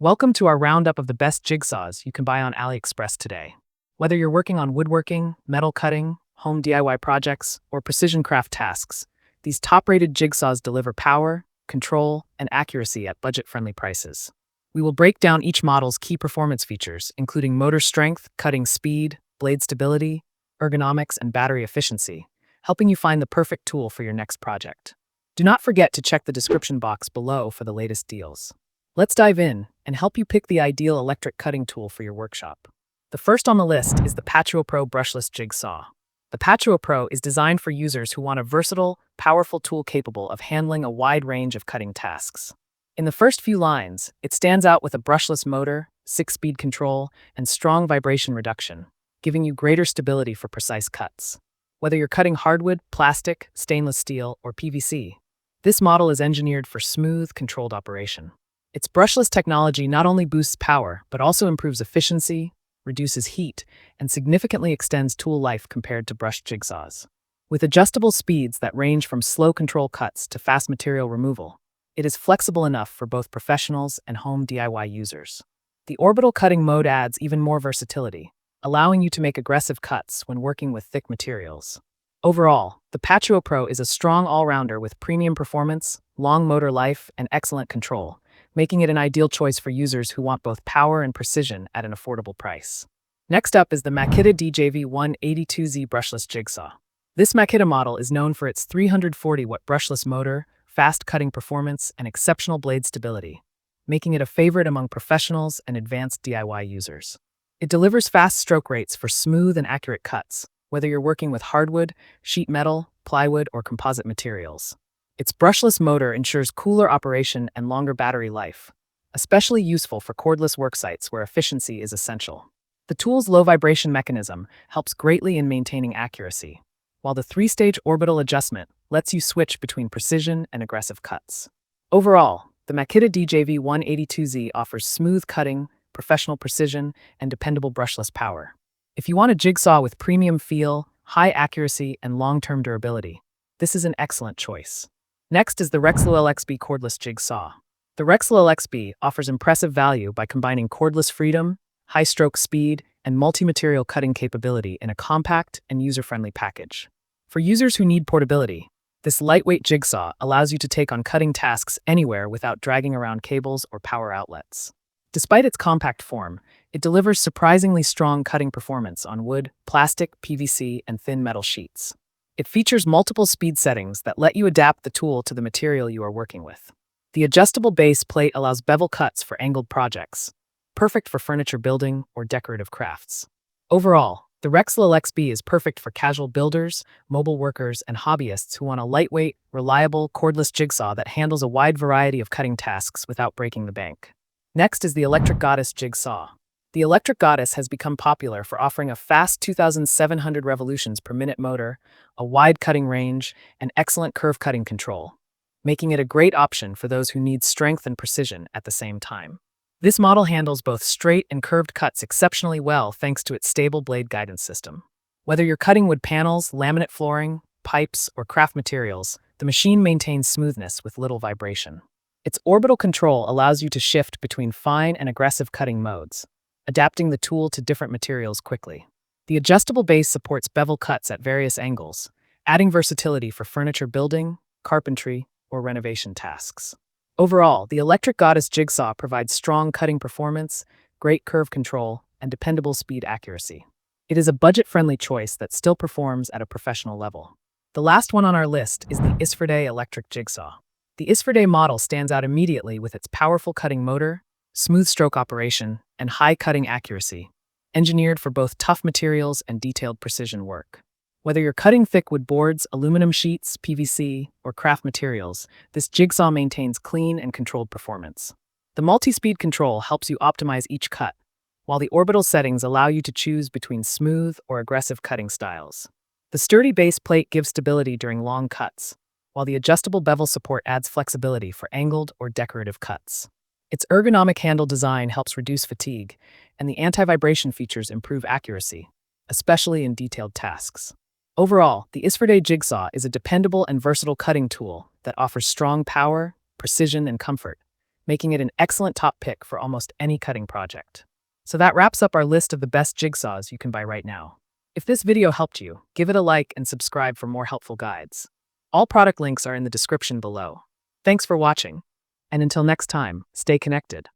Welcome to our roundup of the best jigsaws you can buy on AliExpress today. Whether you're working on woodworking, metal cutting, home DIY projects, or precision craft tasks, these top-rated jigsaws deliver power, control, and accuracy at budget-friendly prices. We will break down each model's key performance features, including motor strength, cutting speed, blade stability, ergonomics, and battery efficiency, helping you find the perfect tool for your next project. Do not forget to check the description box below for the latest deals. Let's dive in and help you pick the ideal electric cutting tool for your workshop. The first on the list is the Patruo Pro brushless jigsaw. The Patruo Pro is designed for users who want a versatile, powerful tool capable of handling a wide range of cutting tasks. In the first few lines, it stands out with a brushless motor, 6-speed control, and strong vibration reduction, giving you greater stability for precise cuts. Whether you're cutting hardwood, plastic, stainless steel, or PVC, this model is engineered for smooth, controlled operation. Its brushless technology not only boosts power, but also improves efficiency, reduces heat, and significantly extends tool life compared to brushed jigsaws. With adjustable speeds that range from slow control cuts to fast material removal, it is flexible enough for both professionals and home DIY users. The orbital cutting mode adds even more versatility, allowing you to make aggressive cuts when working with thick materials. Overall, the Patruo Pro is a strong all-rounder with premium performance, long motor life, and excellent control, making it an ideal choice for users who want both power and precision at an affordable price. Next up is the Makita DJV182Z brushless jigsaw. This Makita model is known for its 340-watt brushless motor, fast cutting performance, and exceptional blade stability, making it a favorite among professionals and advanced DIY users. It delivers fast stroke rates for smooth and accurate cuts, whether you're working with hardwood, sheet metal, plywood, or composite materials. Its brushless motor ensures cooler operation and longer battery life, especially useful for cordless work sites where efficiency is essential. The tool's low vibration mechanism helps greatly in maintaining accuracy, while the 3-stage orbital adjustment lets you switch between precision and aggressive cuts. Overall, the Makita DJV182Z offers smooth cutting, professional precision, and dependable brushless power. If you want a jigsaw with premium feel, high accuracy, and long-term durability, this is an excellent choice. Next is the Rexol XB cordless jigsaw. The Rexol XB offers impressive value by combining cordless freedom, high stroke speed, and multi-material cutting capability in a compact and user-friendly package. For users who need portability, this lightweight jigsaw allows you to take on cutting tasks anywhere without dragging around cables or power outlets. Despite its compact form, it delivers surprisingly strong cutting performance on wood, plastic, PVC, and thin metal sheets. It features multiple speed settings that let you adapt the tool to the material you are working with. The adjustable base plate allows bevel cuts for angled projects, perfect for furniture building or decorative crafts. Overall, the Rexol XB is perfect for casual builders, mobile workers, and hobbyists who want a lightweight, reliable, cordless jigsaw that handles a wide variety of cutting tasks without breaking the bank. Next is the Electric Goddess jigsaw. The Electric Goddess has become popular for offering a fast 2,700 revolutions per minute motor, a wide cutting range, and excellent curve cutting control, making it a great option for those who need strength and precision at the same time. This model handles both straight and curved cuts exceptionally well thanks to its stable blade guidance system. Whether you're cutting wood panels, laminate flooring, pipes, or craft materials, the machine maintains smoothness with little vibration. Its orbital control allows you to shift between fine and aggressive cutting modes, adapting the tool to different materials quickly. The adjustable base supports bevel cuts at various angles, adding versatility for furniture building, carpentry, or renovation tasks. Overall, the Electric Goddess jigsaw provides strong cutting performance, great curve control, and dependable speed accuracy. It is a budget-friendly choice that still performs at a professional level. The last one on our list is the Isfford electric jigsaw. The Isfford model stands out immediately with its powerful cutting motor, smooth stroke operation, and high cutting accuracy, engineered for both tough materials and detailed precision work. Whether you're cutting thick wood boards, aluminum sheets, PVC, or craft materials, this jigsaw maintains clean and controlled performance. The multi-speed control helps you optimize each cut, while the orbital settings allow you to choose between smooth or aggressive cutting styles. The sturdy base plate gives stability during long cuts, while the adjustable bevel support adds flexibility for angled or decorative cuts. Its ergonomic handle design helps reduce fatigue, and the anti-vibration features improve accuracy, especially in detailed tasks. Overall, the Isfford jigsaw is a dependable and versatile cutting tool that offers strong power, precision, and comfort, making it an excellent top pick for almost any cutting project. So that wraps up our list of the best jigsaws you can buy right now. If this video helped you, give it a like and subscribe for more helpful guides. All product links are in the description below. Thanks for watching, and until next time, stay connected.